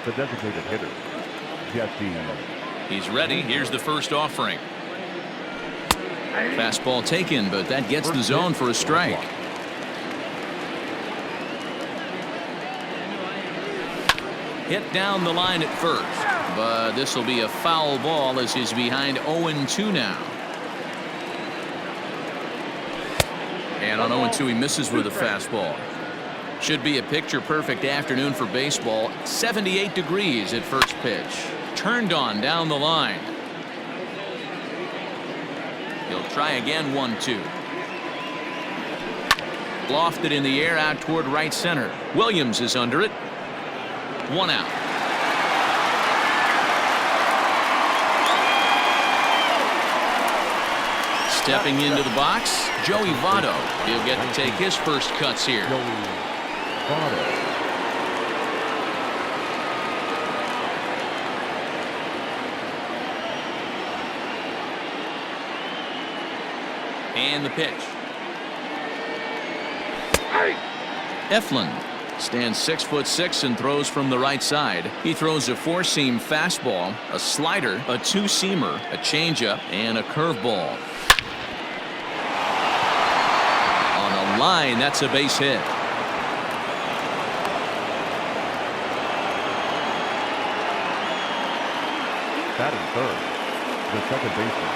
The designated hitter, Jesse. He's ready. Here's the first offering. Fastball taken, but that gets the zone for a strike. Hit down the line at first, but this will be a foul ball as he's behind 0-2 now. And on 0-2 he misses with a fastball. Should be a picture-perfect afternoon for baseball. 78 degrees at first pitch. Turned on down the line. He'll try again. 1-2. Lofted in the air out toward right center. Williams is under it. 1 out. Stepping into the box, Joey Votto. He'll get to take his first cuts here. And the pitch. Eflin stands 6'6" and throws from the right side. He throws a four-seam fastball, a slider, a two-seamer, a changeup, and a curveball. On a line, that's a base hit. Batting third, the second baseman,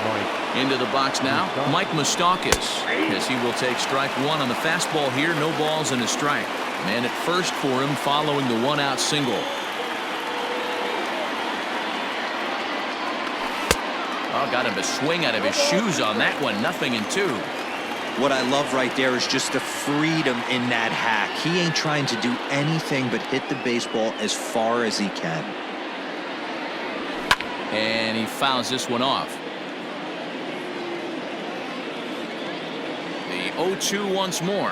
Mike. Into the box now, Mike Moustakas, as he will take strike one on the fastball here. No balls and a strike. Man at first for him following the 1-out single. Oh, got him to swing out of his shoes on that one. 0-2. What I love right there is just the freedom in that hack. He ain't trying to do anything but hit the baseball as far as he can. And he fouls this one off. The 0-2 once more.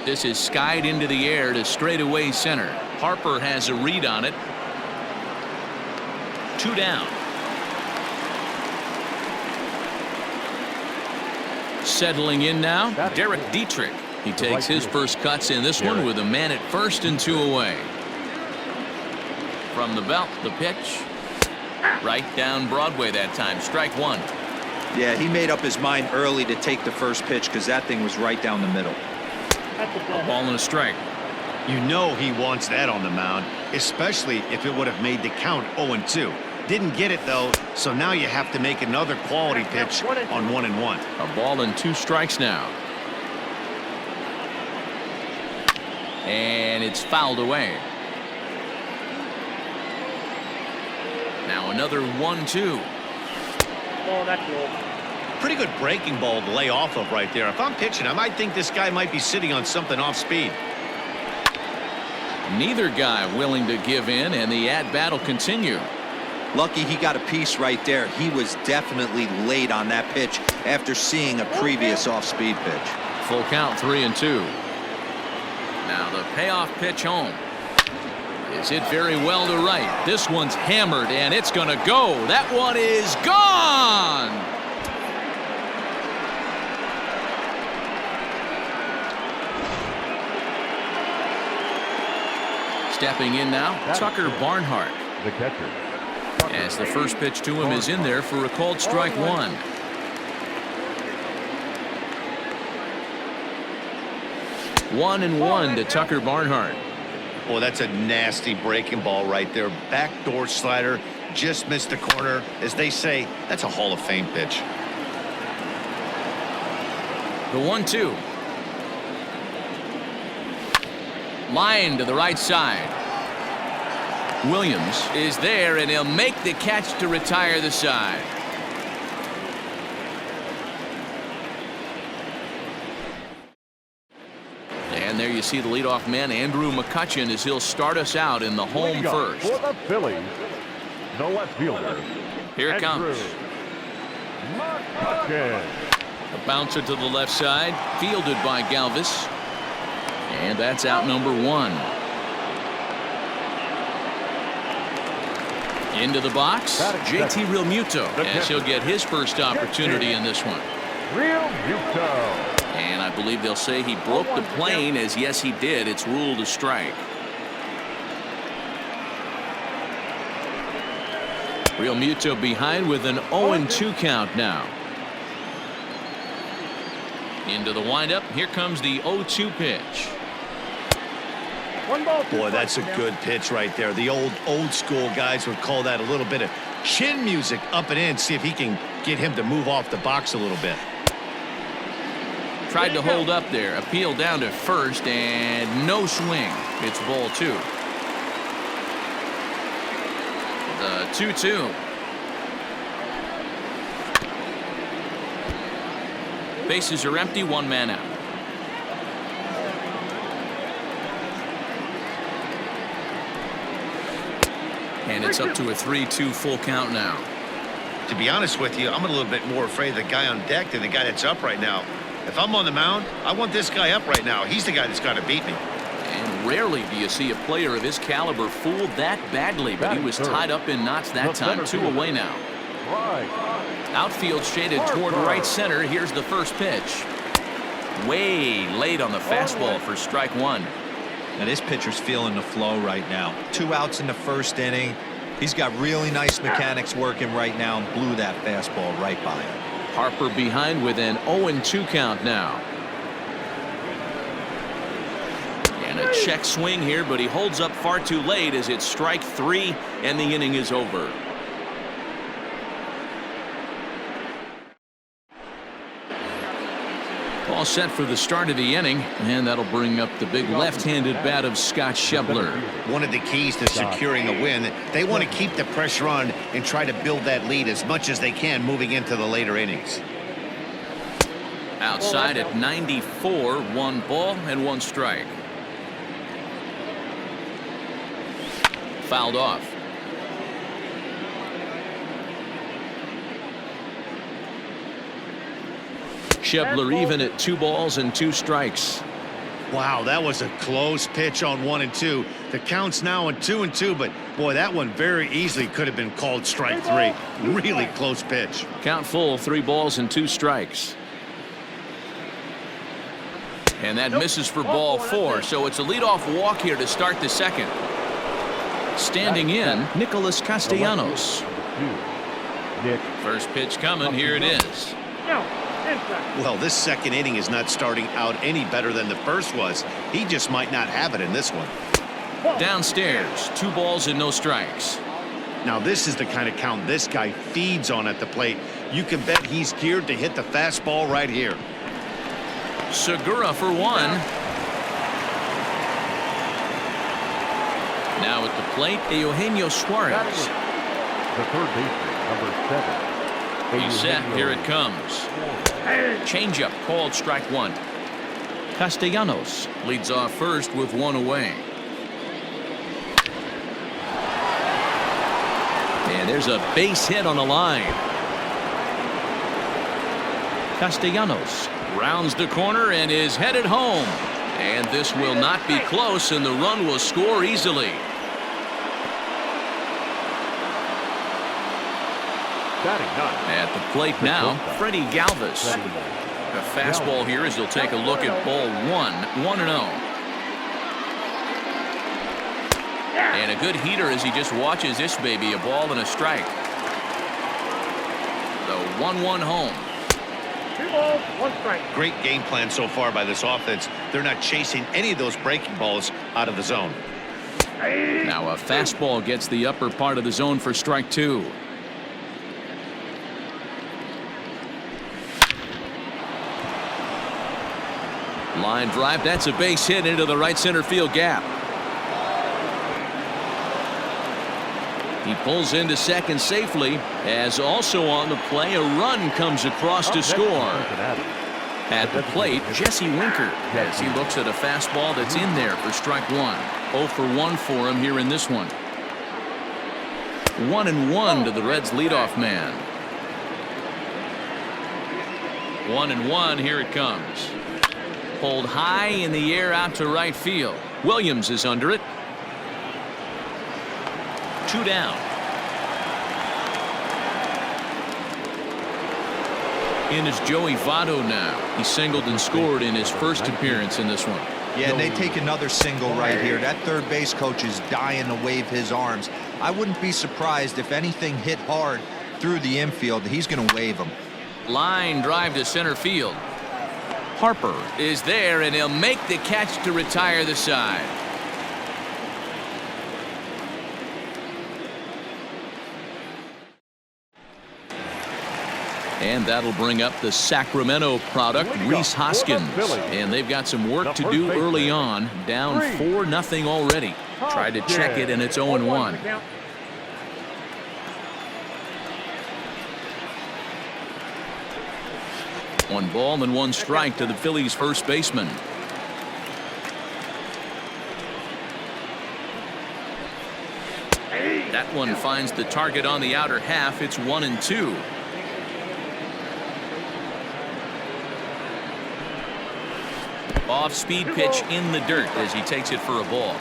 This is skied into the air to straightaway center. Harper has a read on it. 2 down. Settling in now, Derek Dietrich. He takes his first cuts in this one with a man at first and 2 away. From the belt, the pitch. Right down Broadway that time. Strike one. Yeah, he made up his mind early to take the first pitch because that thing was right down the middle. A ball and a strike. You know he wants that on the mound, especially if it would have made the count 0-2. Didn't get it though, so now you have to make another quality pitch on 1-1. A ball and 2 strikes now. And it's fouled away. Now another 1-2. Oh, that's low. Pretty good breaking ball to lay off of right there. If I'm pitching, I might think this guy might be sitting on something off speed. Neither guy willing to give in, and the at-bat will continue. Lucky he got a piece right there. He was definitely late on that pitch after seeing a previous off-speed pitch. Full count, 3-2. Now the payoff pitch home. Is hit very well to right. This one's hammered, and it's going to go. That one is gone. Stepping in now, Tucker Barnhart. The catcher. As the first pitch to him is in there for a called strike one. One and one to Tucker Barnhart. Boy, that's a nasty breaking ball right there. Backdoor slider, just missed the corner. As they say, that's a Hall of Fame pitch. The 1-2. Line to the right side. Williams is there, and he'll make the catch to retire the side. And there you see the leadoff man, Andrew McCutchen, as he'll start us out in the home first. For the Phillies, the left fielder. Here it comes. McCutchen. A bouncer to the left side, fielded by Galvis. And that's out number one. Into the box, JT Realmuto, as he'll get his first opportunity in this one. Realmuto. And I believe they'll say he broke the plane, as yes he did. It's ruled a strike. Real Muto behind with an 0-2 count now. Into the windup. Here comes the 0-2 pitch. Boy, that's a good pitch right there. The old school guys would call that a little bit of chin music up and in. See if he can get him to move off the box a little bit. Tried to hold up there. Appeal down to first and no swing. It's ball 2. The 2-2. Bases are empty. 1 man out. And it's up to a 3-2 full count now. To be honest with you, I'm a little bit more afraid of the guy on deck than the guy that's up right now. If I'm on the mound, I want this guy up right now. He's the guy that's got to beat me. And rarely do you see a player of his caliber fooled that badly, but he was tied up in knots that time. 2 away now. Outfield shaded toward right center. Here's the first pitch. Way late on the fastball for strike 1. Now this pitcher's feeling the flow right now. 2 outs in the first inning. He's got really nice mechanics working right now and blew that fastball right by him. Harper behind with an 0-2 count now. And a check swing here, but he holds up far too late as it's strike 3 and the inning is over. All set for the start of the inning, and that'll bring up the big left-handed bat of Scott Schebler. One of the keys to securing a win, they want to keep the pressure on and try to build that lead as much as they can moving into the later innings. Outside at 94, 1 ball and 1 strike. Fouled off. Schebler even at 2 balls and 2 strikes. Wow, that was a close pitch on 1 and 2. The count's now on 2 and 2, but boy, that one very easily could have been called strike 3. Really close pitch. Count full, 3 balls and 2 strikes. And that misses for ball 4, so it's a leadoff walk here to start the second. Standing in, Nicholas Castellanos. First pitch coming, here it is. Well, this second inning is not starting out any better than the first was. He just might not have it in this one. Downstairs, 2 balls and no strikes. Now, this is the kind of count this guy feeds on at the plate. You can bet he's geared to hit the fastball right here. Segura for 1. Now at the plate, Eugenio Suarez. The third baseman, number 7. He's set. Here it comes. Changeup called strike 1. Castellanos leads off first with 1 away. And there's a base hit on the line. Castellanos rounds the corner and is headed home. And this will not be close, and the run will score easily. At the plate now, Freddie Galvis. A fastball here as he'll take a look at ball 1, 1-0. And a good heater as he just watches this baby, a ball and a strike. The 1-1 home. 2 balls, 1 strike. Great game plan so far by this offense. They're not chasing any of those breaking balls out of the zone. Now a fastball gets the upper part of the zone for strike 2. Line drive, that's a base hit into the right center field gap. He pulls into second safely, as also on the play a run comes across to score. At the plate, Jesse Winker, as he looks at a fastball that's in there for strike 1. 0 for 1 for him here in this one. 1-1 to the Reds leadoff man. 1-1, here it comes. Pulled high in the air out to right field. Williams is under it. 2 down. In is Joey Votto now. He singled and scored in his first appearance in this one. Yeah, and they take another single right here. That third base coach is dying to wave his arms. I wouldn't be surprised if anything hit hard through the infield. He's going to wave them. Line drive to center field. Harper is there, and he'll make the catch to retire the side. And that'll bring up the Sacramento product, Rhys Hoskins. And they've got some work to do early on. Down 4-0 already. Tried to check it, and it's 0-1. One ball and one strike to the Phillies' first baseman. That one finds the target on the outer half. It's 1-2. Off-speed pitch in the dirt as he takes it for a ball.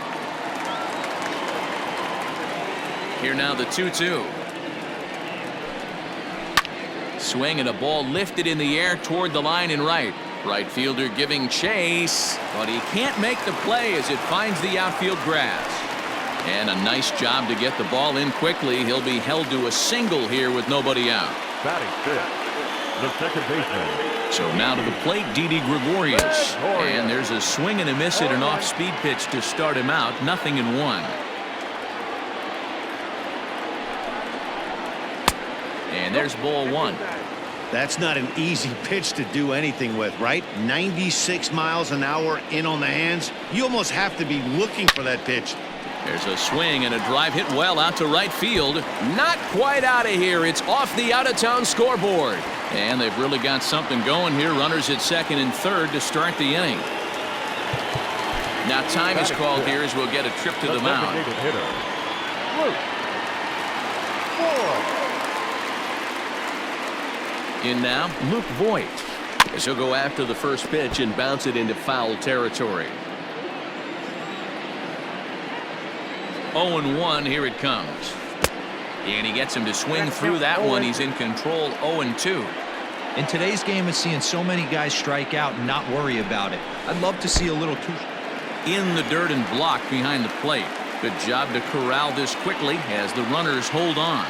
Here now the 2-2. Swing and a ball lifted in the air toward the line and right. Right fielder giving chase, but he can't make the play as it finds the outfield grass. And a nice job to get the ball in quickly. He'll be held to a single here with nobody out. Batting fifth, the second baseman. So now to the plate, Didi Gregorius. And there's a swing and a miss at an off-speed pitch to start him out. 0-1. And there's ball one. That's not an easy pitch to do anything with, right? 96 miles an hour in on the hands. You almost have to be looking for that pitch. There's a swing and a drive hit well out to right field. Not quite out of here. It's off the out-of-town scoreboard. And they've really got something going here. Runners at second and third to start the inning. Now time is called here as we'll get a trip to the mound. In now, Luke Voigt, as he'll go after the first pitch and bounce it into foul territory. 0-1, here it comes. And he gets him to swing through that one. He's in control. 0-2. In today's game, it's seeing so many guys strike out and not worry about it. I'd love to see a little two. In the dirt and blocked behind the plate. Good job to corral this quickly as the runners hold on.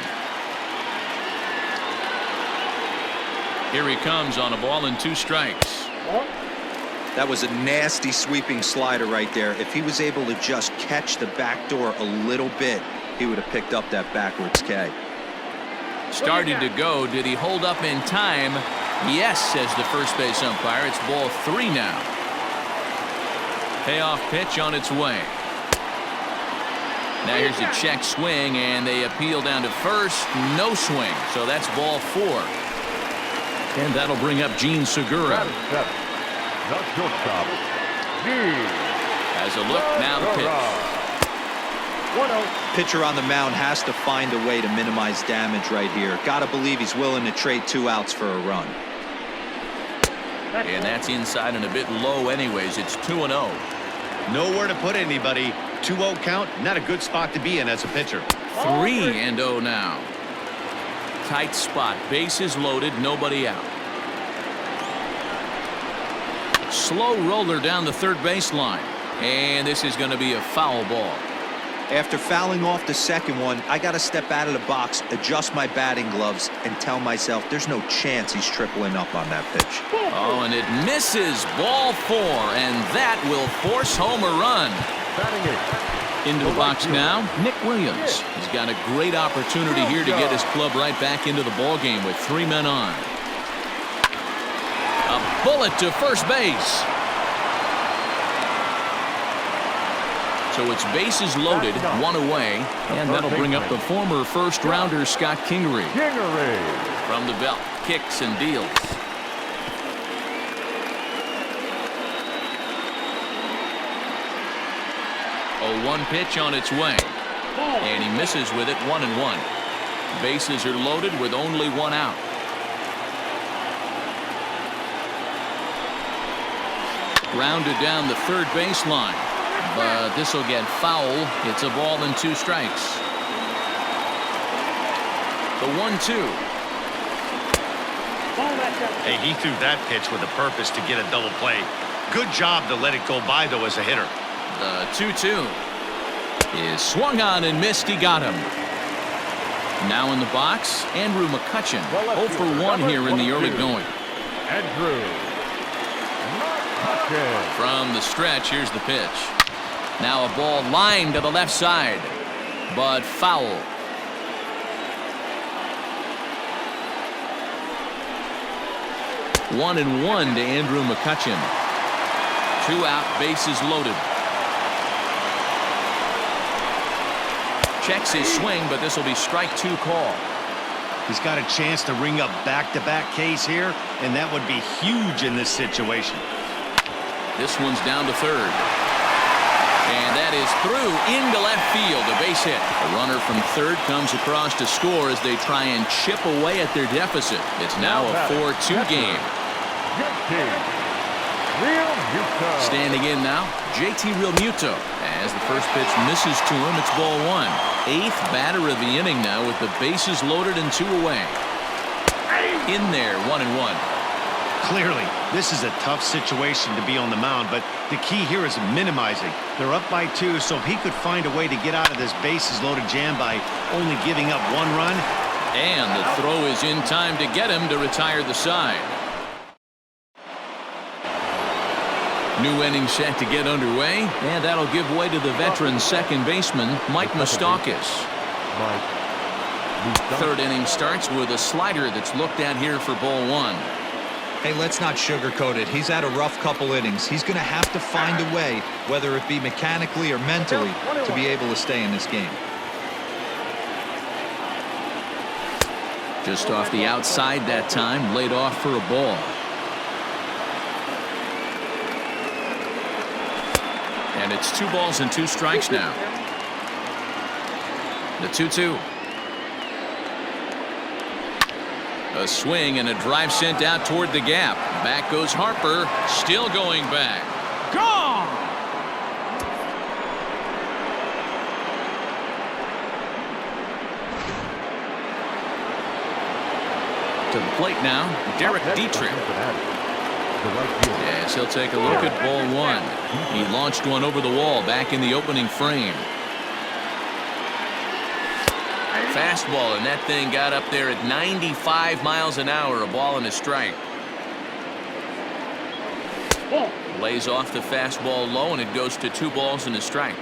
Here he comes on a ball and 2 strikes. That was a nasty sweeping slider right there. If he was able to just catch the back door a little bit, he would have picked up that backwards K. Started to go. Did he hold up in time? Yes, says the first base umpire. It's ball 3 now. Payoff pitch on its way. Now here's a check swing, and they appeal down to first. No swing, so that's ball 4. And that'll bring up Gene Segura. The shortstop, Has a look, now the pitch. Pitcher on the mound has to find a way to minimize damage right here. Got to believe he's willing to trade 2 outs for a run. And that's inside and a bit low anyways. It's 2-0. Nowhere to put anybody. 2-0 count, not a good spot to be in as a pitcher. 3-0 now. Tight spot, bases loaded, nobody out. Slow roller down the third baseline, and this is going to be a foul ball. After fouling off the second one, I got to step out of the box, adjust my batting gloves, and tell myself there's no chance he's tripling up on that pitch. Oh, and it misses. Ball 4, and that will force home a run. Into the box now, Nick Williams. He's got a great opportunity here to get his club right back into the ballgame with 3 men on. A bullet to first base. So it's bases loaded, 1 away, and that'll bring up the former first-rounder Scott Kingery. From the belt, kicks and deals. 0-1 pitch on its way. And he misses with it, 1-1. Bases are loaded with only 1 out. Grounded down the third baseline. But this will get foul. It's a ball and 2 strikes. The 1-2. Hey, he threw that pitch with a purpose to get a double play. Good job to let it go by, though, as a hitter. The 2-2 is swung on and missed. He got him. Now in the box, Andrew McCutchen. 0 for 1 here in the early going. Andrew McCutchen. From the stretch, here's the pitch. Now a ball lined to the left side, but foul. One and one to Andrew McCutchen. 2 out, bases loaded. Checks his swing, but this will be strike 2 call. He's got a chance to ring up back-to-back Ks here, and that would be huge in this situation. This one's down to third. And that is through into left field, a base hit. A runner from third comes across to score as they try and chip away at their deficit. It's now a 4-2 game. Standing in now, JT Realmuto. As the first pitch misses to him, it's ball 1. 8th batter of the inning now with the bases loaded and 2 away. In there, 1-1. Clearly, this is a tough situation to be on the mound, but the key here is minimizing. They're up by 2, so if he could find a way to get out of this bases-loaded jam by only giving up 1 run. And the throw is in time to get him to retire the side. New inning set to get underway, and that'll give way to the veteran second baseman, Mike Moustakas. Third inning starts with a slider that's looked at here for ball 1. Hey, let's not sugarcoat it. He's had a rough couple innings. He's going to have to find a way, whether it be mechanically or mentally, to be able to stay in this game. Just off the outside that time, laid off for a ball. And it's 2 balls and 2 strikes now. The 2-2. A swing and a drive sent out toward the gap. Back goes Harper, still going back. Gone! To the plate now, Derek Dietrich. Yes, he'll take a look at ball 1. He launched one over the wall back in the opening frame. Fastball, and that thing got up there at 95 miles an hour, a ball and a strike. Lays off the fastball low, and it goes to 2 balls and a strike.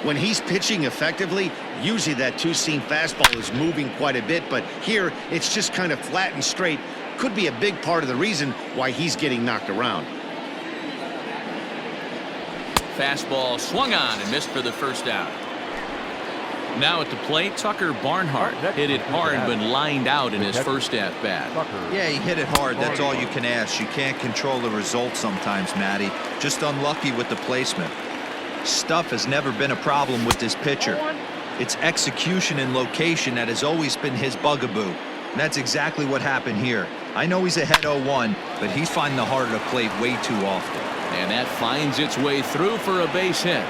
When he's pitching effectively, usually that 2-seam fastball is moving quite a bit, but here it's just kind of flat and straight. Could be a big part of the reason why he's getting knocked around. Fastball swung on and missed for the first out. Now at the plate, Tucker Barnhart hit it hard but lined out in his first at-bat. Yeah, he hit it hard. That's all you can ask. You can't control the result sometimes, Matty. Just unlucky with the placement. Stuff has never been a problem with this pitcher. It's execution and location that has always been his bugaboo. And that's exactly what happened here. I know he's ahead 0-1, but he's finding the heart of the plate way too often. And that finds its way through for a base hit.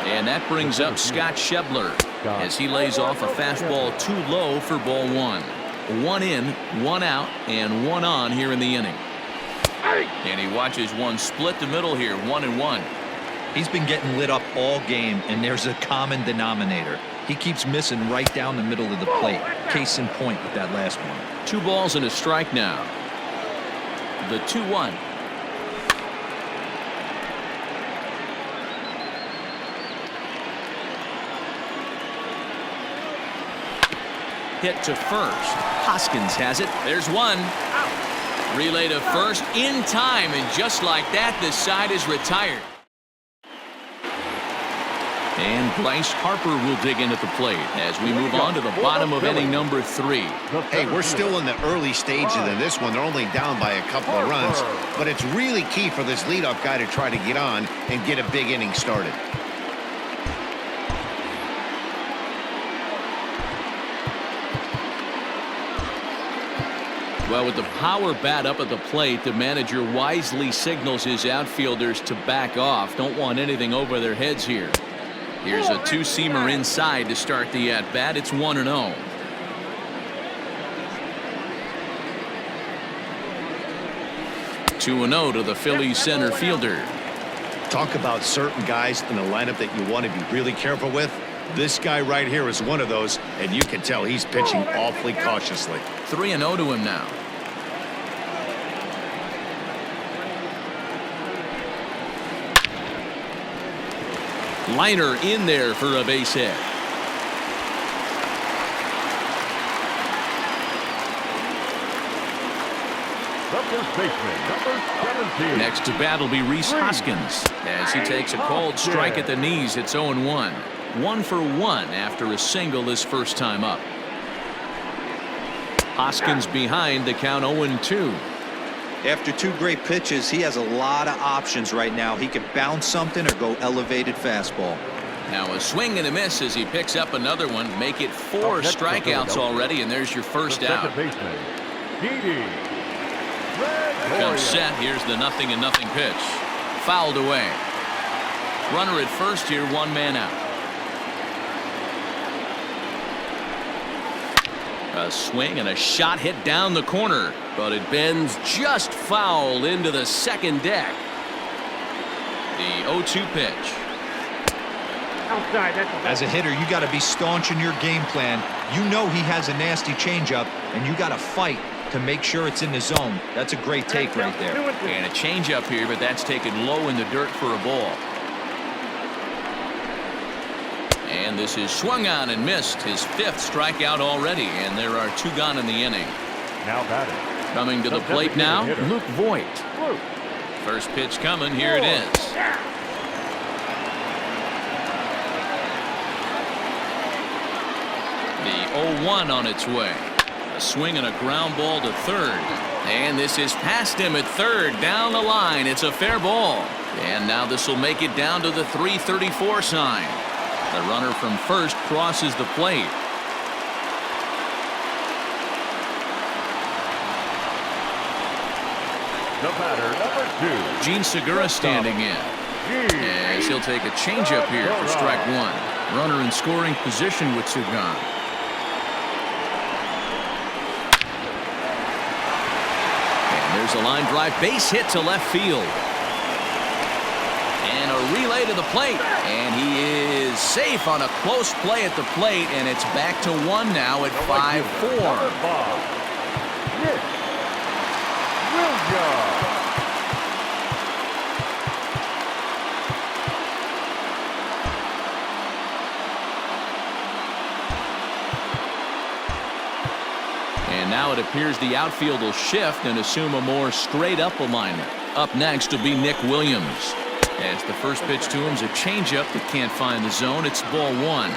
And that brings up Scott Schebler as he lays off a fastball too low for ball 1. 1 in, 1 out, and 1 on here in the inning. And he watches one split the middle here, 1-1. He's been getting lit up all game, and there's a common denominator. He keeps missing right down the middle of the plate. Case in point with that last one. 2 balls and a strike now. The 2-1. Hit to first. Hoskins has it. There's one. Relay to first in time, and just like that, the side is retired. And Bryce Harper will dig in at the plate as we move on to the bottom of inning number 3. Hey, we're still in the early stages of this one. They're only down by a couple of runs, but it's really key for this leadoff guy to try to get on and get a big inning started. Well, with the power bat up at the plate, the manager wisely signals his outfielders to back off. Don't want anything over their heads here. Here's a two-seamer inside to start the at-bat. It's 1-0. Two and 0 to the Phillies center fielder. Talk about certain guys in the lineup that you want to be really careful with. This guy right here is one of those, and you can tell he's pitching awfully cautiously. 3-0 to him now. Liner in there for a base hit. The first baseman, number 17. Next to bat will be Rhys Hoskins as he takes a cold strike at the knees. It's 0-1. 1 for 1 after a single his first time up. Hoskins behind, the count 0-2. After two great pitches, he has a lot of options right now. He can bounce something or go elevated fastball. Now a swing and a miss as he picks up another one. Make it 4 strikeouts already, and there's your first out. Second baseman, Didi. Comes set. Here's the 0-0 pitch. Fouled away. Runner at first here, 1 man out. A swing and a shot hit down the corner, but it bends just foul into the second deck. The 0-2 pitch. Outside, that's As a hitter, you got to be staunch in your game plan. You know he has a nasty changeup, and you got to fight to make sure it's in the zone. That's a great take right there. And a changeup here, but that's taken low in the dirt for a ball. And this is swung on and missed. His 5th strikeout already, and there are 2 gone in the inning. Now batting. Coming to the plate now, Luke Voigt. First pitch coming. Here it is. The 0-1 on its way. A swing and a ground ball to third. And this is past him at third. Down the line. It's a fair ball. And now this will make it down to the 334 sign. The runner from first crosses the plate. The batter, number 2. Gene Segura standing in. As he'll take a changeup here for strike 1. Runner in scoring position with 2 gone. There's a line drive base hit to left field. And a relay to the plate. And he is safe on a close play at the plate. And it's back to 1 now at 5-4. And now it appears the outfield will shift and assume a more straight-up alignment. Up next will be Nick Williams. As the first pitch to him is a changeup that can't find the zone. It's ball 1.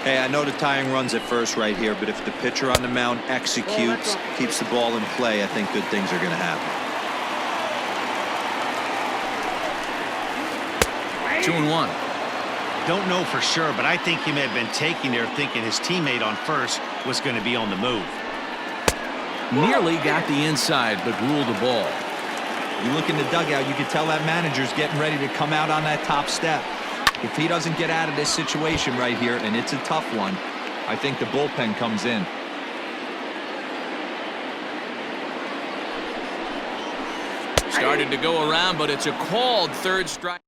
Hey, I know the tying runs at first right here, but if the pitcher on the mound executes, keeps the ball in play, I think good things are going to happen. 2-1. Don't know for sure, but I think he may have been taking there thinking his teammate on first was going to be on the move. Nearly got the inside, but ruled the ball. You look in the dugout, you can tell that manager's getting ready to come out on that top step. If he doesn't get out of this situation right here, and it's a tough one, I think the bullpen comes in. Started to go around, but it's a called third strike.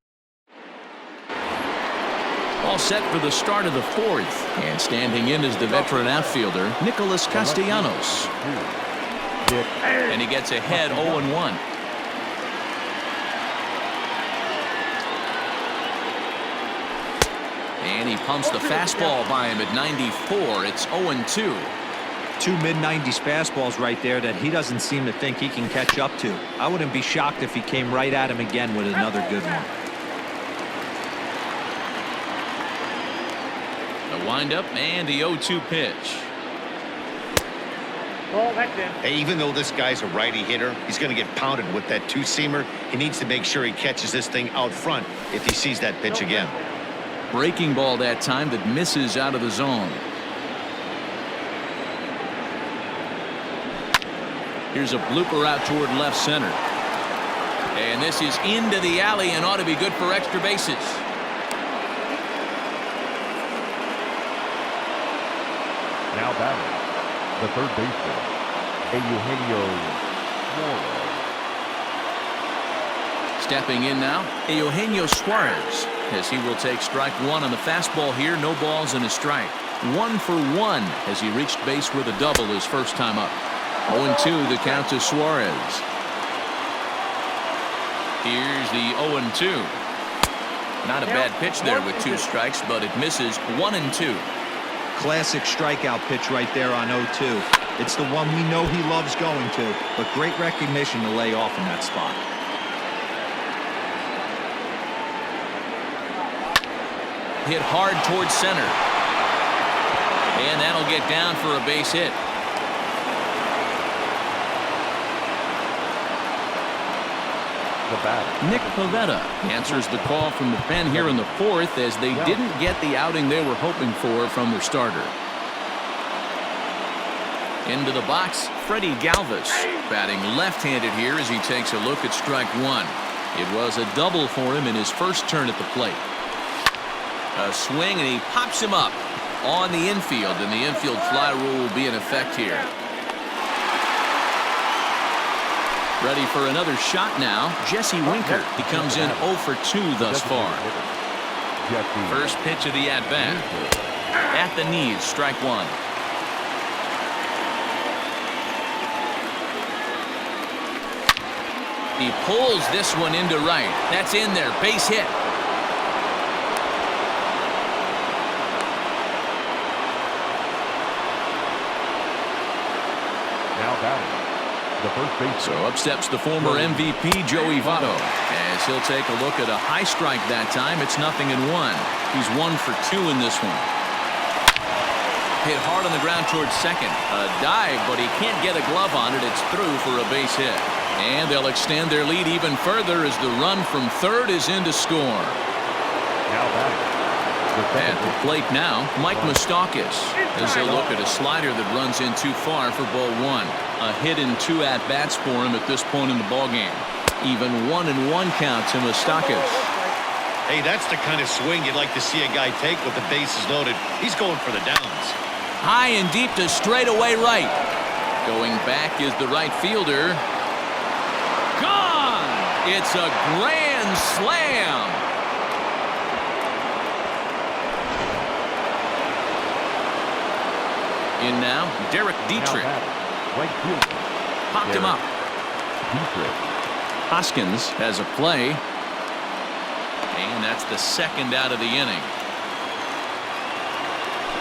All set for the start of the 4th. And standing in is the veteran outfielder, Nicholas Castellanos. And he gets ahead 0-1. And he pumps the fastball by him at 94. It's 0-2. 2 mid-90s fastballs right there that he doesn't seem to think he can catch up to. I wouldn't be shocked if he came right at him again with another good one. The windup and the 0-2 pitch. Oh, that's in. Hey, even though this guy's a righty hitter, he's going to get pounded with that 2-seamer. He needs to make sure he catches this thing out front if he sees that pitch again. Breaking ball that time that misses out of the zone. Here's a blooper out toward left center. And this is into the alley and ought to be good for extra bases. Now batting, the third baseman, Eugenio Suarez. Stepping in now, Eugenio Suarez, as he will take strike one on the fastball here. No balls and a strike. 1 for 1 as he reached base with a double his first time up. 0-2 the count to Suarez. Here's the 0-2. Not a bad pitch there with 2 strikes, but it misses. 1-2. Classic strikeout pitch right there on 0-2. It's the one we know he loves going to, but great recognition to lay off in that spot. Hit hard towards center. And that'll get down for a base hit. The batter, Nick Pivetta answers the call from the pen here in the 4th, as they didn't get the outing they were hoping for from their starter. Into the box, Freddie Galvis, batting left-handed here as he takes a look at strike one. It was a double for him in his first turn at the plate. A swing, and he pops him up on the infield, and the infield fly rule will be in effect here. Ready for another shot now, Jesse Winker. He comes in 0 for 2 thus far. First pitch of the at-bat. At the knees, strike one. He pulls this one into right. That's in there, base hit. now batting, the first baseman. So up steps the former MVP Joey Votto, as he'll take a look at a high strike that time. It's 0-1. He's 1 for 2 in this one. Hit hard on the ground towards second. A dive, but he can't get a glove on it. It's through for a base hit. And they'll extend their lead even further as the run from third is in to score. Now batting, At the plate now, Mike Moustakas, as he'll look at a slider that runs in too far for ball one. A hit and 2 at-bats for him at this point in the ballgame. Even 1-1 count to Moustakas. Hey, that's the kind of swing you'd like to see a guy take with the bases loaded. He's going for the downs. High and deep to straightaway right. Going back is the right fielder. Gone! It's a grand slam. In now, Derek Dietrich. right fielder, Popped him up. Dietrich. Hoskins has a play. And that's the second out of the inning.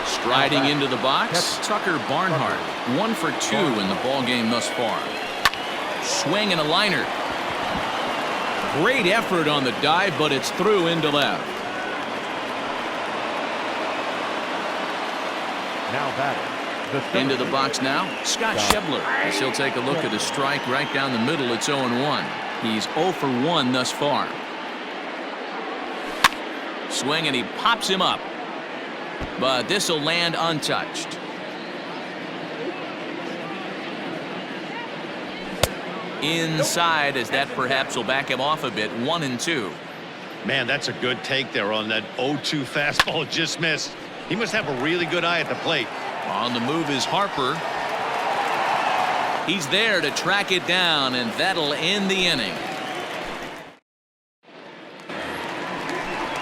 Striding into the box, Tucker Barnhart. 1 for 2 in the ballgame thus far. Swing and a liner. Great effort on the dive, but it's through into left. Now batting, Into the box now, Scott Schebler, as he'll take a look at a strike right down the middle. It's 0-1. He's 0 for 1 thus far. Swing, and he pops him up. But this will land untouched. Inside, as that perhaps will back him off a bit. 1-2. Man, that's a good take there on that 0-2 fastball just missed. He must have a really good eye at the plate. On the move is Harper. He's there to track it down, and that'll end the inning.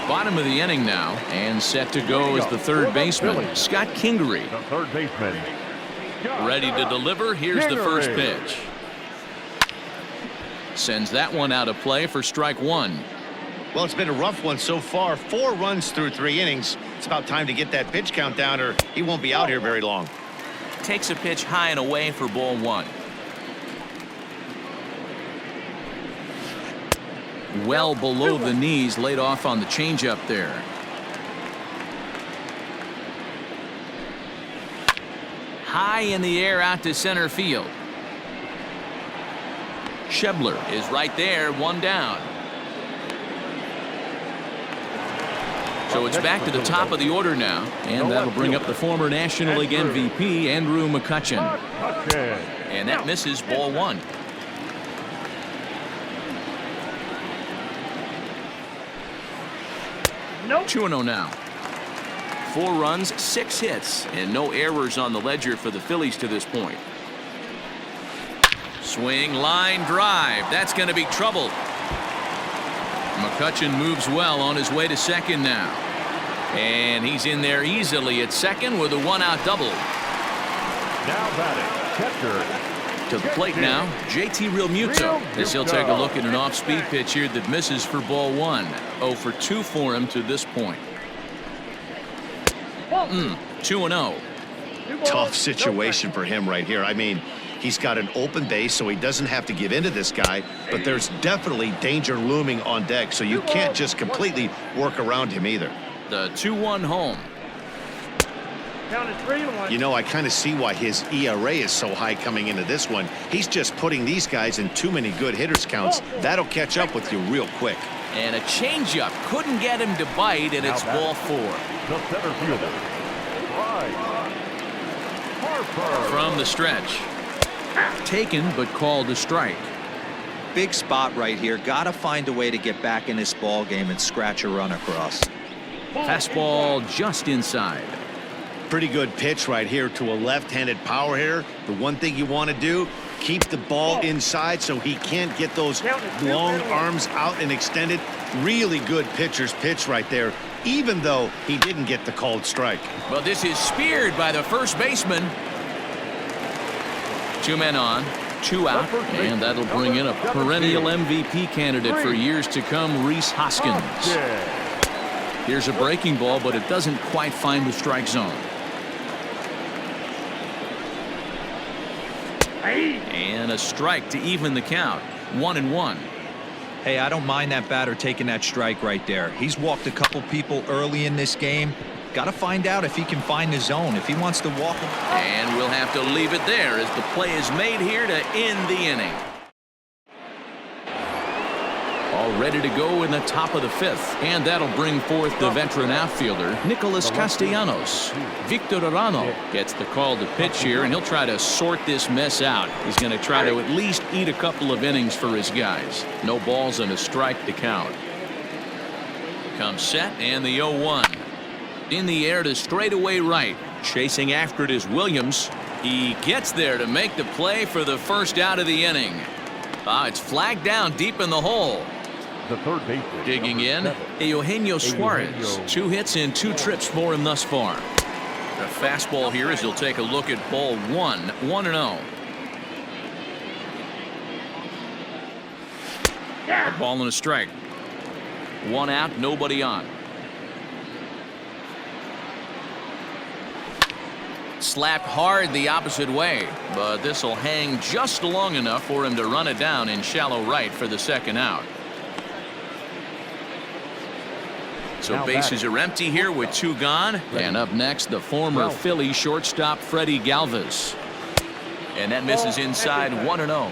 Bottom of the inning now, and set to go is the third baseman, Scott Kingery. the third baseman. Ready to deliver. Here's the first pitch. Sends that one out of play for strike one. Well, it's been a rough one so far. 4 runs through 3 innings. It's about time to get that pitch count down, or he won't be out here very long. Takes a pitch high and away for ball one. Well below the knees, laid off on the changeup there. High in the air out to center field. Schebler is right there, 1 down. So it's back to the top of the order now, and that'll bring up the former National League MVP, Andrew McCutchen. And that misses ball one. Nope. 2-0 now. 4 runs, 6 hits, and no errors on the ledger for the Phillies to this point. Swing, line drive. That's going to be trouble. McCutchen moves well on his way to second now. And he's in there easily at second with a 1-out double. Now batting, catcher. To the plate now, JT Realmuto, as he'll take a look at an off-speed pitch here that misses for ball 1. 0 for 2 for him to this point. 2-0. Tough situation for him right here. I mean, he's got an open base, so he doesn't have to give in to this guy, but there's definitely danger looming on deck, so you can't just completely work around him either. The 2-1 home. You know, I kind of see why his ERA is so high coming into this one. He's just putting these guys in too many good hitters counts. That'll catch up with you real quick. And a changeup couldn't get him to bite, and it's ball 4. The center fielder. Harper. From the stretch. Taken, but called a strike. Big spot right here. Got to find a way to get back in this ball game and scratch a run across. Fastball just inside. Pretty good pitch right here to a left-handed power hitter. The one thing you want to do, keep the ball inside so he can't get those long arms out and extended. Really good pitcher's pitch right there, even though he didn't get the called strike. Well, this is speared by the first baseman. 2 men on, 2 out, and that'll bring in a perennial MVP candidate for years to come, Rhys Hoskins. Here's a breaking ball, but it doesn't quite find the strike zone. And a strike to even the count. 1-1. Hey, I don't mind that batter taking that strike right there. He's walked a couple people early in this game. Got to find out if he can find the zone, if he wants to walk him. And we'll have to leave it there as the play is made here to end the inning. All ready to go in the top of the 5th, and that'll bring forth the veteran outfielder Nicholas Castellanos. Victor Arano gets the call to pitch here, and he'll try to sort this mess out. He's going to try to at least eat a couple of innings for his guys. No balls and a strike to count. Comes set, and the 0-1. In the air to straightaway right. Chasing after it is Williams. He gets there to make the play for the first out of the inning. It's flagged down deep in the hole. The third baseman. Digging in, Eugenio Suarez. 2 hits and 2 trips for him thus far. The fastball here as he'll take a look at ball 1. 1-0. A ball and a strike. 1 out, nobody on. Slapped hard the opposite way, but this will hang just long enough for him to run it down in shallow right for the second out. So bases are empty here with 2 gone. And up next, the former Philly shortstop Freddie Galvis. And that misses inside. 1-0.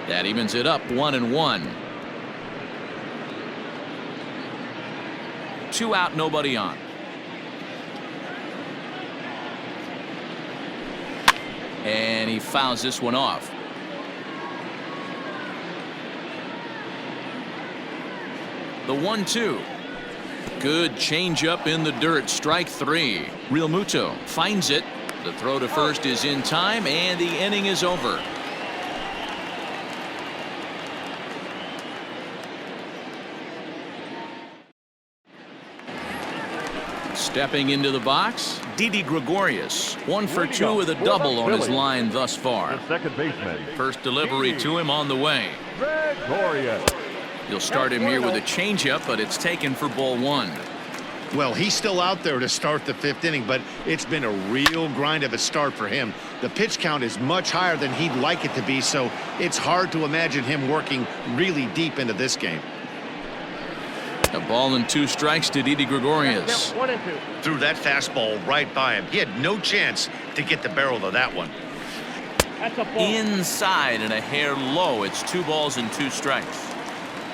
That evens it up. 1-1. 2 out, nobody on. And he fouls this one off. The 1-2. Good changeup in the dirt. Strike 3. Realmuto finds it. The throw to first is in time, and the inning is over. Stepping into the box, Didi Gregorius. 1 for 2 with a double on his line thus far. The second baseman. First delivery to him on the way. Gregorius. You'll start him here with a changeup, but it's taken for ball 1. Well, he's still out there to start the 5th inning, but it's been a real grind of a start for him. The pitch count is much higher than he'd like it to be, so it's hard to imagine him working really deep into this game. A ball and 2 strikes to Didi Gregorius. 1 and 2. Threw that fastball right by him. He had no chance to get the barrel of that one. That's a ball. Inside and a hair low. It's 2 balls and 2 strikes.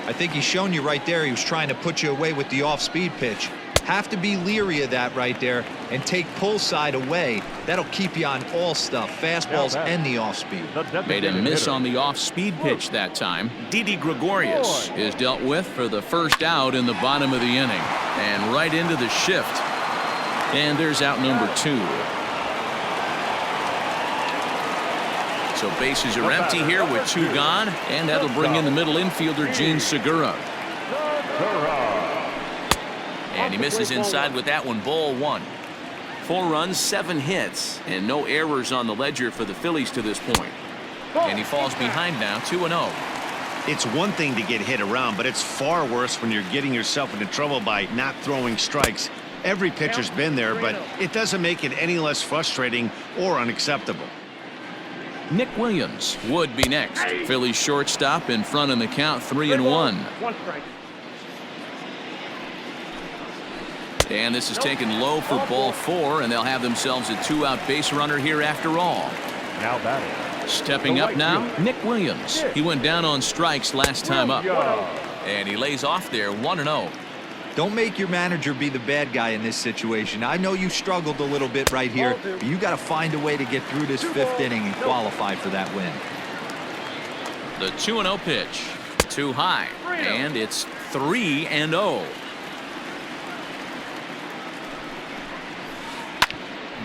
I think he's shown you right there. He was trying to put you away with the off-speed pitch. Have to be leery of that right there and take pull side away. That'll keep you on all stuff, fastballs and the off speed. Made a miss on the off-speed pitch that time. Didi Gregorius is dealt with for the first out in the bottom of the inning. And right into the shift. And there's out number 2. So bases are empty here with 2 gone. And that'll bring in the middle infielder, Gene Segura. And he misses inside with that one, ball 1. 4 runs, 7 hits, and no errors on the ledger for the Phillies to this point. And he falls behind now, 2-0. It's one thing to get hit around, but it's far worse when you're getting yourself into trouble by not throwing strikes. Every pitcher's been there, but it doesn't make it any less frustrating or unacceptable. Nick Williams would be next. Phillies shortstop in front in the count, 3-1. And this is taken low for ball 4, and they'll have themselves a 2-out base runner here after all. Now batting. Stepping up now, Nick Williams. He went down on strikes last time up. And he lays off there, 1-0. Don't make your manager be the bad guy in this situation. I know you struggled a little bit right here, but you got to find a way to get through this 5th inning and qualify for that win. The 2-0 pitch. Too high. And it's 3-0.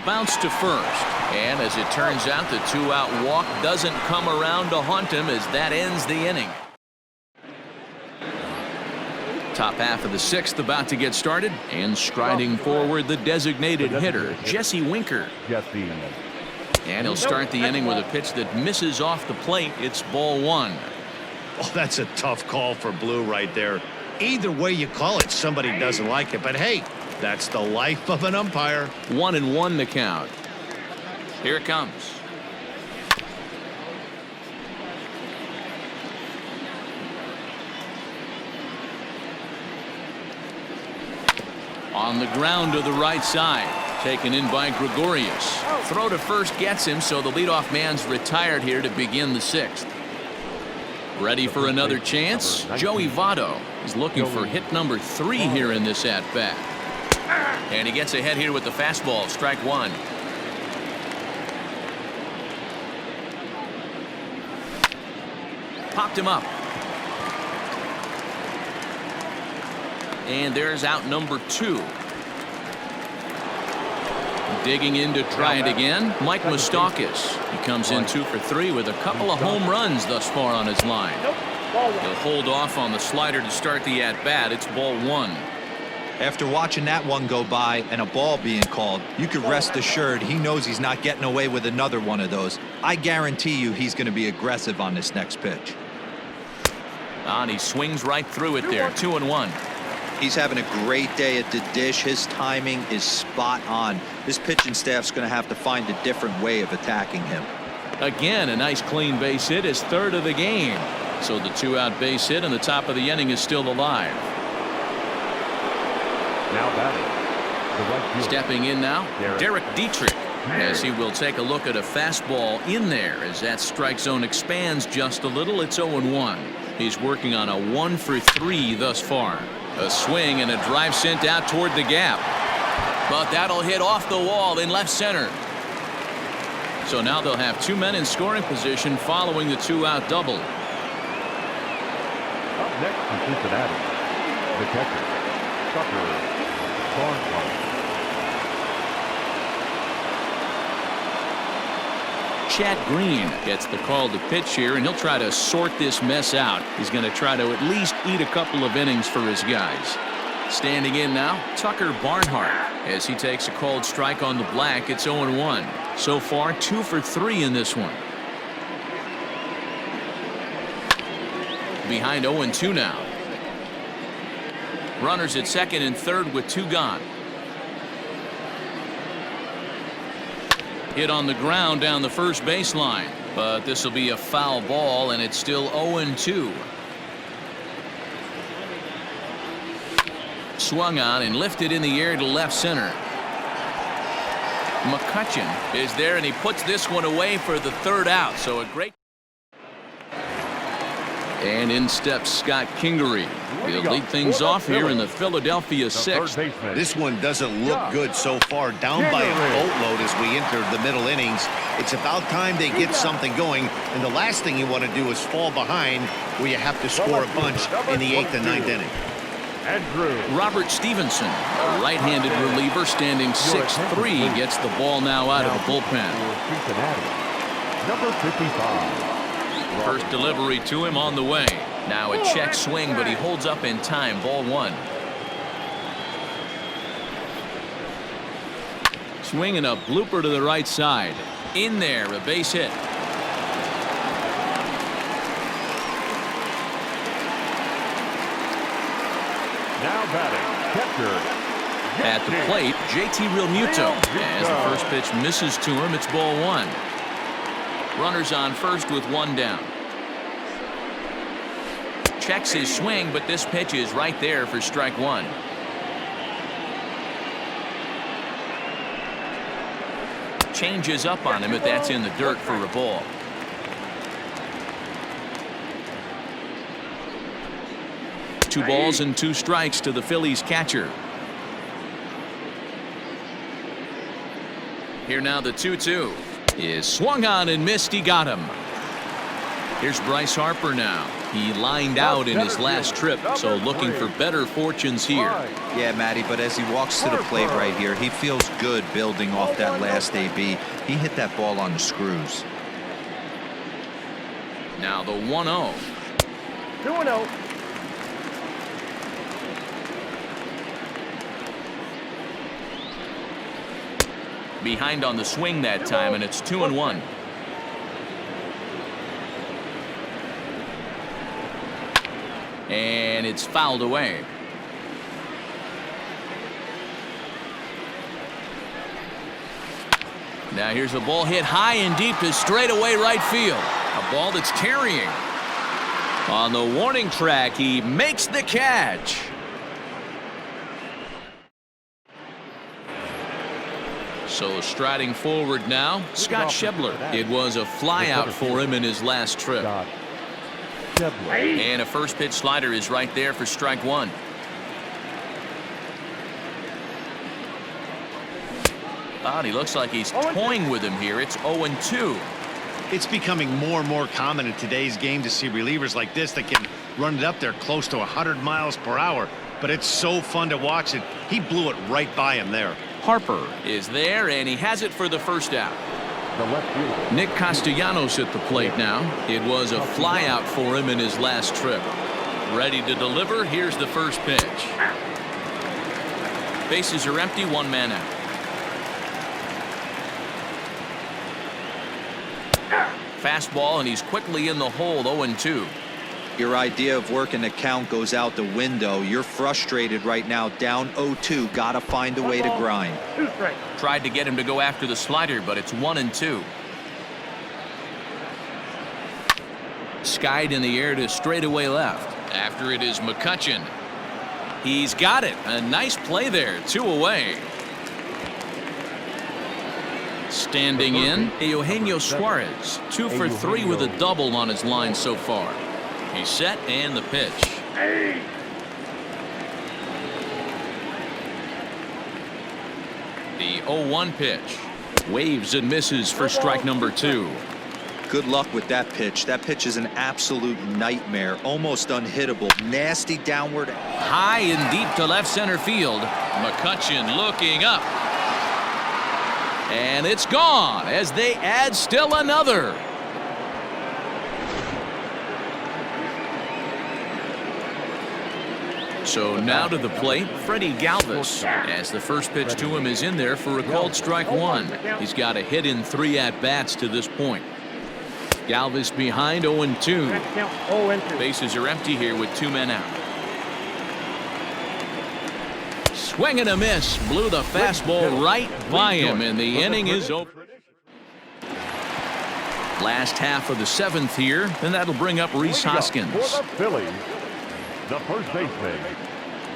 Bounce to first, and as it turns out, the 2-out walk doesn't come around to haunt him as that ends the inning. Top half of the 6th about to get started, and striding forward the designated hitter, Jesse Winker. And he'll start the inning with a pitch that misses off the plate. It's ball 1. Oh, that's a tough call for Blue right there. Either way you call it, somebody doesn't like it, but hey, that's the life of an umpire. 1-1 the count. Here it comes. On the ground to the right side. Taken in by Gregorius. Throw to first gets him, so the leadoff man's retired here to begin the 6th. Ready for another chance? Joey Votto is looking for hit number 3 here in this at-bat. And he gets ahead here with the fastball, strike 1. Popped him up. And there's out number 2. Digging in to try it again, Mike Moustakas. He comes in 2 for 3 with a couple of home runs thus far on his line. He'll hold off on the slider to start the at-bat. It's ball 1. After watching that one go by and a ball being called, you could rest assured he knows he's not getting away with another one of those. I guarantee you he's going to be aggressive on this next pitch. And he swings right through it there, 2-1. He's having a great day at the dish. His timing is spot on. This pitching staff's going to have to find a different way of attacking him. Again, a nice clean base hit, his 3rd of the game. So the 2-out base hit and the top of the inning is still alive. Now batting. The right fielder. Stepping in now, Derek Dietrich, as he will take a look at a fastball in there as that strike zone expands just a little. It's 0-1. He's working on a 1 for 3 thus far. A swing and a drive sent out toward the gap. But that'll hit off the wall in left center. So now they'll have 2 men in scoring position following the 2-out double. Up next from Cincinnati, the catcher, Tucker. Chad Green gets the call to pitch here, and he'll try to sort this mess out. He's going to try to at least eat a couple of innings for his guys. Standing in now, Tucker Barnhart, as he takes a called strike on the black. It's 0-1. So far, 2 for 3 in this one. Behind 0-2 now. Runners at second and third with 2 gone. Hit on the ground down the first baseline, but this will be a foul ball, and it's still 0-2. Swung on and lifted in the air to left center. McCutchen is there, and he puts this one away for the 3rd out. So a great. And in steps Scott Kingery. He'll lead things off here in the Philadelphia sixth. This one doesn't look good so far. Down by a boatload as we enter the middle innings. It's about time they get something going. And the last thing you want to do is fall behind where you have to score a bunch in the 8th and 9th inning. Robert Stevenson, a right-handed reliever standing 6'3", gets the ball now out of the bullpen. Number 55. First delivery to him on the way. Now a check swing, but he holds up in time. Ball 1. Swinging a blooper to the right side. In there, a base hit. Now batting, catcher. At the plate, JT Realmuto. As the first pitch misses to him, it's ball 1. Runners on first with 1 down. Checks his swing, but this pitch is right there for strike 1. Changes up on him, but that's in the dirt for a ball. Two balls and 2 strikes to the Phillies catcher. Here now the 2-2 is swung on and missed. He got him. Here's Bryce Harper now. He lined out in his last trip, so looking for better fortunes here. Yeah, Matty, but as he walks to the plate right here, he feels good building off that last AB. He hit that ball on the screws. Now the 1-0. 2-0. Behind on the swing that time, and it's 2-1. And it's fouled away. Now here's the ball hit high and deep to straightaway right field. A ball that's carrying. On the warning track, he makes the catch. So striding forward now, Scott Schebler. It was a flyout for him in his last trip. And a first pitch slider is right there for strike 1. He looks like he's toying with him here. It's 0-2. It's becoming more and more common in today's game to see relievers like this that can run it up there close to 100 miles per hour. But it's so fun to watch it. He blew it right by him there. Harper is there, and he has it for the first out. Nick Castellanos at the plate now. It was a flyout for him in his last trip. Ready to deliver. Here's the first pitch. Bases are empty, 1 man out. Fastball, and he's quickly in the hole. 0-2. Your idea of working the count goes out the window. You're frustrated right now, down 0-2. Gotta find a way to grind. 2 strikes. Tried to get him to go after the slider, but it's 1-2. Skied in the air to straightaway left. After it is McCutchen. He's got it. A nice play there. 2 away. Standing in, Eugenio Suarez. 2 for 3 with a double on his line so far. He's set, and the pitch. The 0-1 pitch. Waves and misses for strike number 2. Good luck with that pitch. That pitch is an absolute nightmare. Almost unhittable. Nasty downward. High and deep to left center field. McCutchen looking up. And it's gone as they add still another. So now to the plate, Freddie Galvis, as the first pitch to him is in there for a called strike 1. He's got a hit in 3 at-bats to this point. Galvis behind 0-2. Bases are empty here with 2 men out. Swing and a miss. Blew the fastball right by him, and the inning is over. Last half of the 7th here, and that'll bring up Rhys Hoskins. For the Phillies, the first baseman,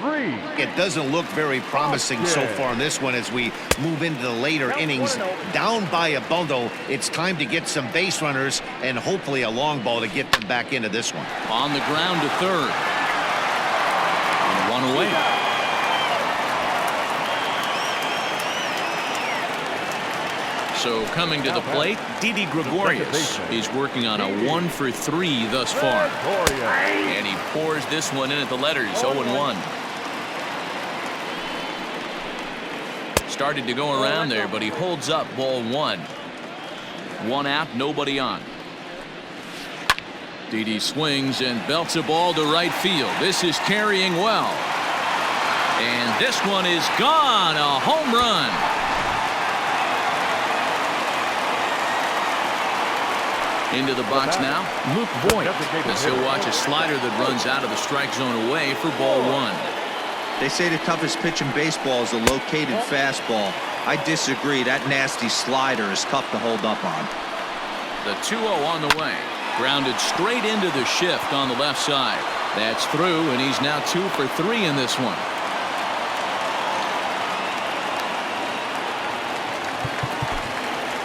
3. It doesn't look very promising so far in this one as we move into the later innings. Down by a bundle, it's time to get some base runners and hopefully a long ball to get them back into this one. On the ground to third. And one away. So coming to the plate, Didi Gregorius. He's working on a 1 for 3 thus far. And he pours this one in at the letters, 0-1. Started to go around there, but he holds up ball 1. 1 out, nobody on. Didi swings and belts a ball to right field. This is carrying well. And this one is gone, a home run. Into the box now, Luke Voigt, as he'll watch a slider that runs out of the strike zone away for ball 1. They say the toughest pitch in baseball is a located fastball. I disagree. That nasty slider is tough to hold up on. The 2-0 on the way. Grounded straight into the shift on the left side. That's through, and he's now 2 for 3 in this one.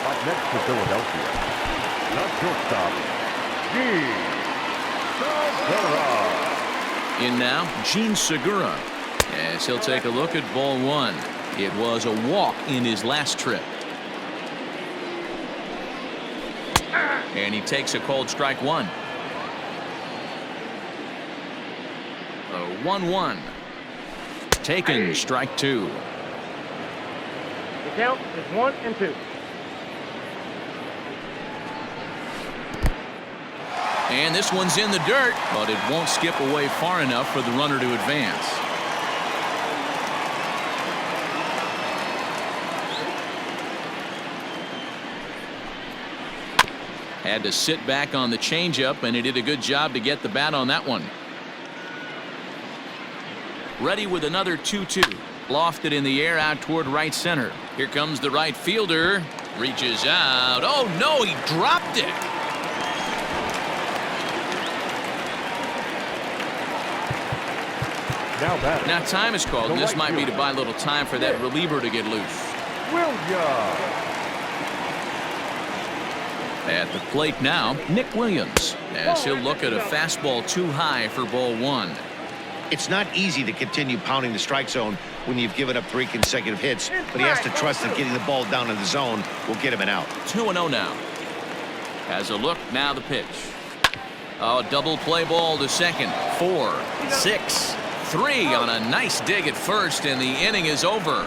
Up next to Philadelphia. Not shortstop. Segura. In now, Gene Segura, as he'll take a look at ball 1. It was a walk in his last trip. And he takes a cold strike 1. The 1-1. Taken, strike 2. The count is 1 and 2. And this one's in the dirt, but it won't skip away far enough for the runner to advance. Had to sit back on the changeup, and he did a good job to get the bat on that one. Ready with another 2-2. Lofted in the air out toward right center. Here comes the right fielder. Reaches out. Oh, no, he dropped it. Now time is called, and this might be to buy a little time for that reliever to get loose. At the plate now, Nick Williams, as he'll look at a fastball too high for ball 1. It's not easy to continue pounding the strike zone when you've given up 3 consecutive hits, but he has to trust that getting the ball down in the zone will get him an out. 2-0 now. Has a look, now the pitch. Oh, double play ball to second. 4, 6, 3 on a nice dig at first, and the inning is over.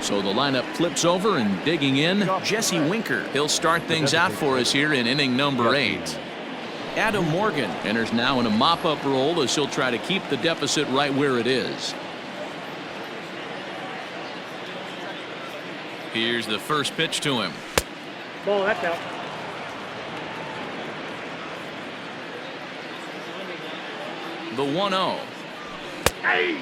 So the lineup flips over, and digging in, Jesse Winker. He'll start things out for us here in inning number 8. Adam Morgan enters now in a mop-up role as he'll try to keep the deficit right where it is. Here's the first pitch to him. Ball, that's out. The 1-0. Hey!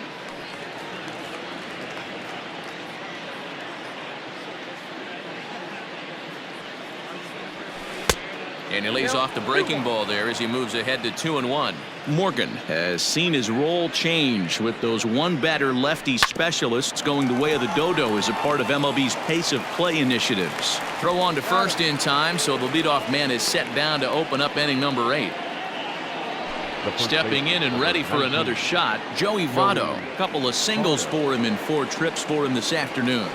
And he lays off the breaking ball there as he moves ahead to 2-1. Morgan has seen his role change with those one-batter lefty specialists going the way of the dodo as a part of MLB's pace of play initiatives. Throw on to first in time, so the leadoff man is set down to open up inning number 8. Stepping in and ready for another shot, Joey Votto. A couple of singles for him in 4 trips for him this afternoon.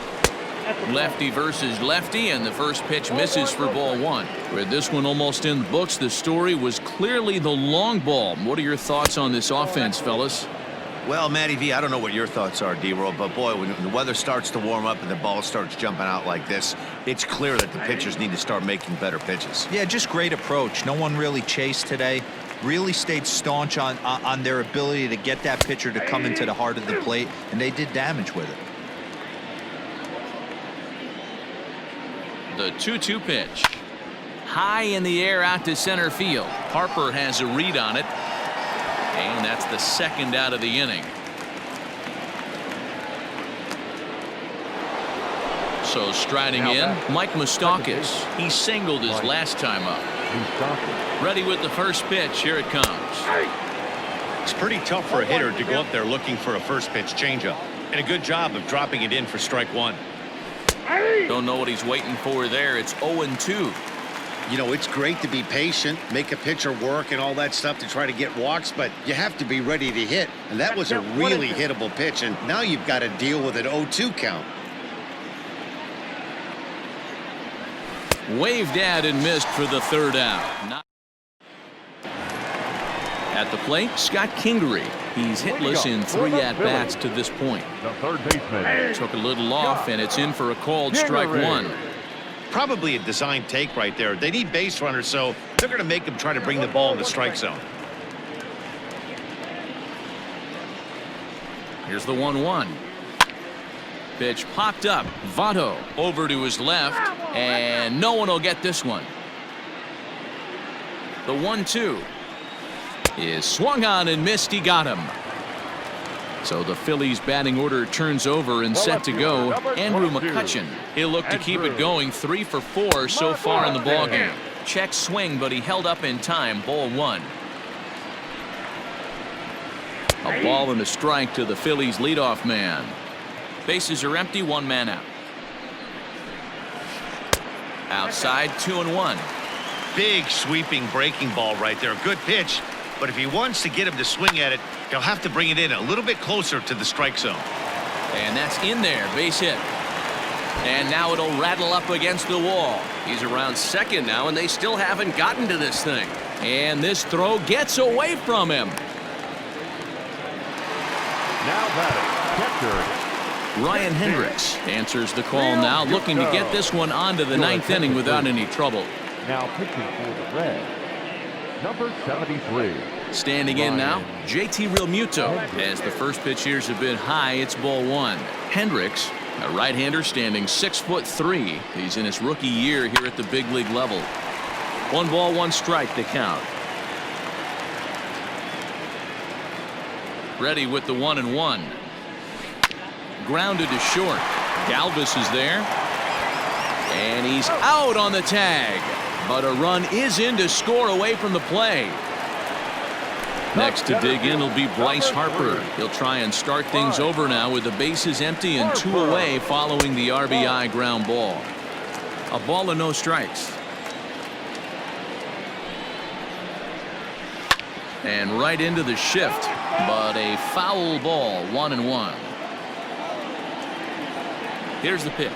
Lefty versus lefty, and the first pitch misses for ball 1. With this one almost in the books, the story was clearly the long ball. What are your thoughts on this offense, fellas? Well, Matty V, I don't know what your thoughts are, D-Roll, but boy, when the weather starts to warm up and the ball starts jumping out like this, it's clear that the pitchers need to start making better pitches. Yeah, just great approach. No one really chased today. Really stayed staunch on their ability to get that pitcher to come into the heart of the plate, and they did damage with it. The 2-2 pitch. High in the air out to center field. Harper has a read on it. And that's the second out of the inning. So striding in, Mike Moustakas. He singled his last time up. He stopped it. Ready with the first pitch. Here it comes. It's pretty tough for a hitter to go up there looking for a first pitch changeup. And a good job of dropping it in for strike one. Don't know what he's waiting for there. It's 0-2. You know, it's great to be patient, make a pitcher work and all that stuff to try to get walks, but you have to be ready to hit. And that was a really hittable pitch, and now you've got to deal with an 0-2 count. Waved at and missed for the third out. At the plate, Scott Kingery. He's hitless in 3 at-bats to this point. The third baseman. Took a little off, and it's in for a called strike one. Probably a design take right there. They need base runners, so they're going to make them try to bring the ball in the strike zone. Here's the 1-1. Pitch popped up. Votto over to his left, and no one will get this one. The 1-2 is swung on and missed. He got him. So the Phillies batting order turns over and set to go. Andrew McCutchen. He'll look to keep it going. 3 for 4 so far in the ballgame. Check swing, but he held up in time. Ball 1. A ball and a strike to the Phillies leadoff man. Bases are empty. 1 man out. Outside, 2-1. Big sweeping breaking ball right there. Good pitch. But if he wants to get him to swing at it, he'll have to bring it in a little bit closer to the strike zone. And that's in there. Base hit. And now it'll rattle up against the wall. He's around second now, and they still haven't gotten to this thing. And this throw gets away from him. Now batting, catcher Ryan Hendricks answers the call now, looking to get this one onto the 9th inning without any trouble. now pitching for the Reds, number 73. Standing in now, JT Realmuto. As the first pitch here's a bit high, it's ball 1. Hendricks, a right-hander standing 6'3". He's in his rookie year here at the big league level. 1 ball, 1 strike to count. Ready with the 1-1. Grounded to short. Galvis is there. And he's out on the tag. But a run is in to score away from the play. Next to dig in will be Bryce Harper. He'll try and start things over now with the bases empty and 2 away following the RBI ground ball. A ball and no strikes. And right into the shift, but a foul ball, 1-1. Here's the pitch.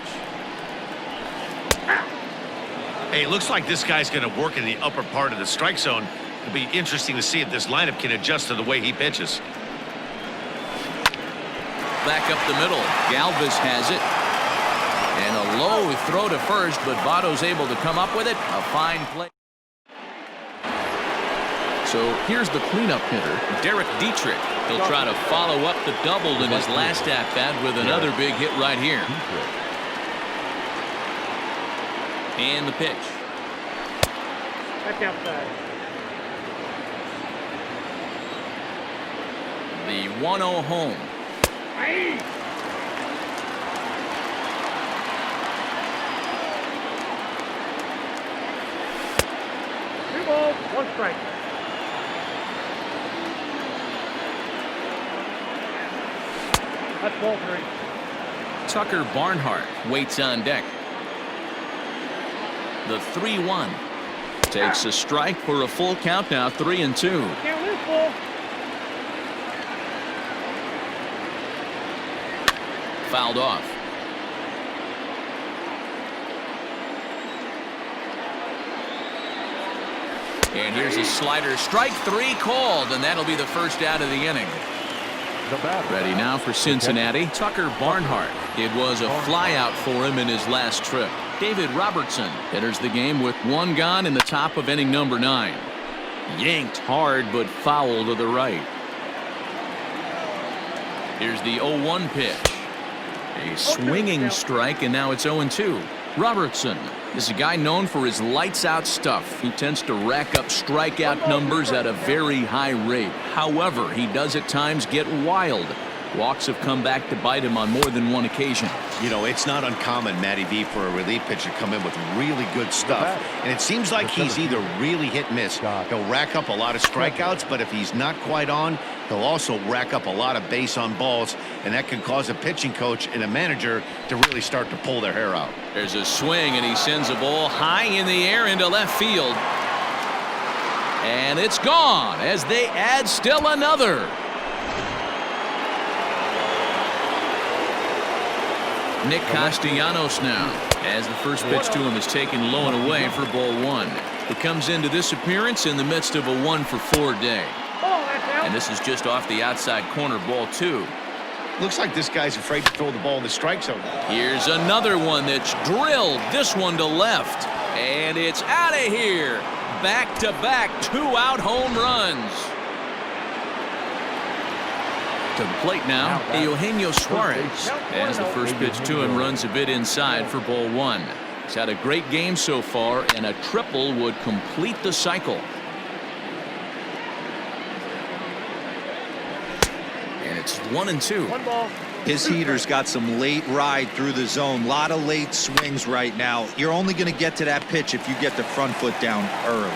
Hey, it looks like this guy's going to work in the upper part of the strike zone. It'll be interesting to see if this lineup can adjust to the way he pitches. Back up the middle. Galvis has it. And a low throw to first, but Votto's able to come up with it. A fine play. So here's the cleanup hitter, Derek Dietrich. He'll try to follow up the double in his last at-bat with another big hit right here. And the pitch. Back outside. The 1-0 home. Hey! 2 balls, 1 strike. That's ball 3. Tucker Barnhart waits on deck. The 3-1 takes a strike for a full count now, 3-2. Can't lose, ball. Fouled off. And here's a slider, strike 3 called, and that'll be the first out of the inning. Ready now for Cincinnati, Tucker Barnhart. It was a flyout for him in his last trip. David Robertson enters the game with 1 gone in the top of inning number 9. Yanked hard, but foul to the right. Here's the 0-1 pitch. A swinging strike, and now it's 0-2. Robertson is a guy known for his lights-out stuff. He tends to rack up strikeout numbers at a very high rate. However, he does at times get wild. Walks have come back to bite him on more than one occasion. You know, it's not uncommon, Matty V, for a relief pitcher to come in with really good stuff. And it seems like he's either really hit and miss. He'll rack up a lot of strikeouts, but if he's not quite on, he'll also rack up a lot of base on balls, and that can cause a pitching coach and a manager to really start to pull their hair out. There's a swing, and he sends a ball high in the air into left field. And it's gone as they add still another. Nick Castellanos now, as the first pitch to him is taken low and away for ball one. He comes into this appearance in the midst of a 1-for-4 day. And this is just off the outside corner, ball two. Looks like this guy's afraid to throw the ball in the strike zone. Here's another one that's drilled, this one to left. And it's out of here. Back-to-back 2-out home runs. To the plate now, Eugenio Suarez, as the first pitch to him runs a bit inside for ball one. He's had a great game so far, and a triple would complete the cycle. And it's 1-2. One ball. His heater's got some late ride through the zone. A lot of late swings right now. You're only going to get to that pitch if you get the front foot down early.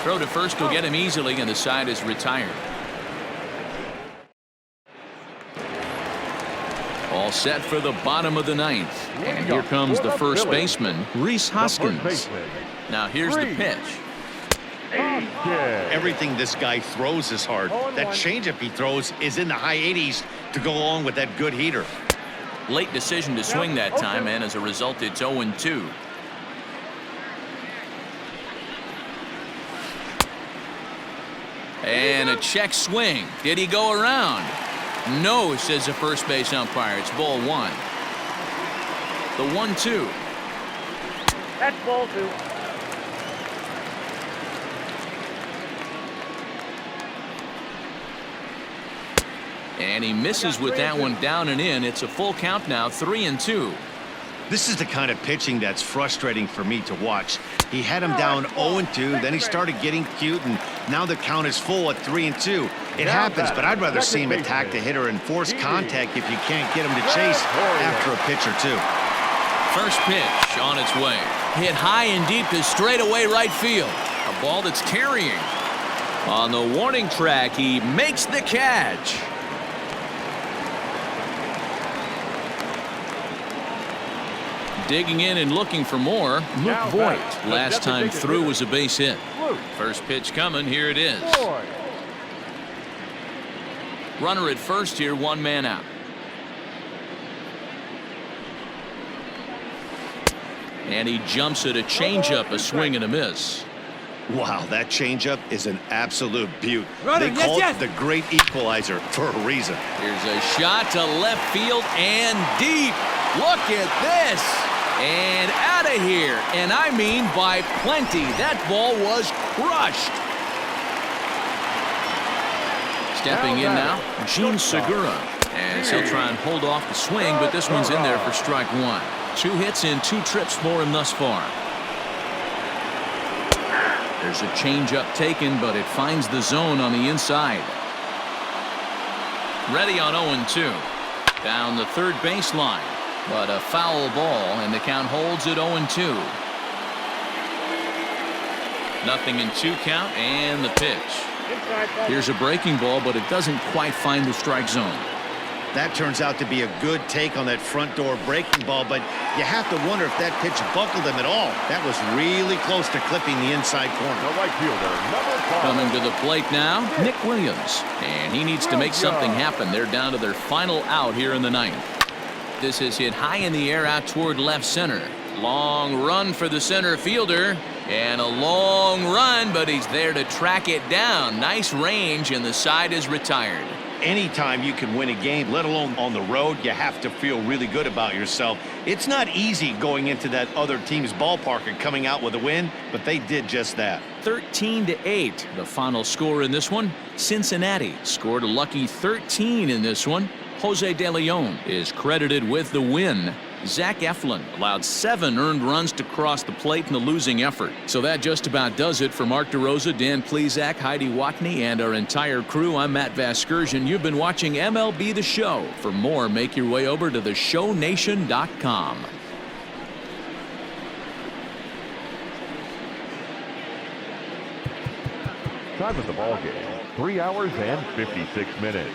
Throw to first will get him easily, and the side is retired. All set for the bottom of the ninth. And here comes the first baseman, Rhys Hoskins. Now here's the pitch. Everything this guy throws is hard. That changeup he throws is in the high 80s to go along with that good heater. Late decision to swing that time, and as a result, it's 0-2. And a check swing. Did he go around? No, says the first base umpire. It's ball one. The 1-2. That's ball two. And he misses with that one down and in. It's a full count now, 3-2. This is the kind of pitching that's frustrating for me to watch. He had him down 0-2, then he started getting cute, and now the count is full at 3-2. It happens, but I'd rather see him attack the hitter and force contact if you can't get him to chase after a pitch or two. First pitch on its way. Hit high and deep to straightaway right field. A ball that's carrying. On the warning track, he makes the catch. Digging in and looking for more, Luke Voigt. Last time through was a base hit. First pitch coming, here it is. Runner at first here, one man out. And he jumps at a changeup, a swing and a miss. Wow, that changeup is an absolute beaut. They call it the great equalizer for a reason. Here's a shot to left field and deep. Look at this. And out of here. And I mean by plenty. That ball was crushed. Stepping in now, Gene Segura. As he'll try and hold off the swing, but this one's in there for strike one. 2 hits in 2 trips for him thus far. There's a changeup taken, but it finds the zone on the inside. Ready on 0-2. Down the third baseline. But a foul ball, and the count holds at 0-2. 0-2 count, and the pitch. Here's a breaking ball, but it doesn't quite find the strike zone. That turns out to be a good take on that front door breaking ball, but you have to wonder if that pitch buckled him at all. That was really close to clipping the inside corner. The right fielder, number 5. Coming to the plate now, Nick Williams. And he needs to make something happen. They're down to their final out here in the ninth. This is hit high in the air out toward left center. Long run for the center fielder. And a long run, but he's there to track it down. Nice range, and the side is retired. Anytime you can win a game, let alone on the road, you have to feel really good about yourself. It's not easy going into that other team's ballpark and coming out with a win, but they did just that. 13-8, the final score in this one. Cincinnati scored a lucky 13 in this one. Jose De Leon is credited with the win. Zach Eflin allowed 7 earned runs to cross the plate in the losing effort. So that just about does it for Mark DeRosa, Dan Plesac, Heidi Watney, and our entire crew. I'm Matt Vasgersian. You've been watching MLB The Show. For more, make your way over to theshownation.com. Time of the ball game, 3 hours and 56 minutes.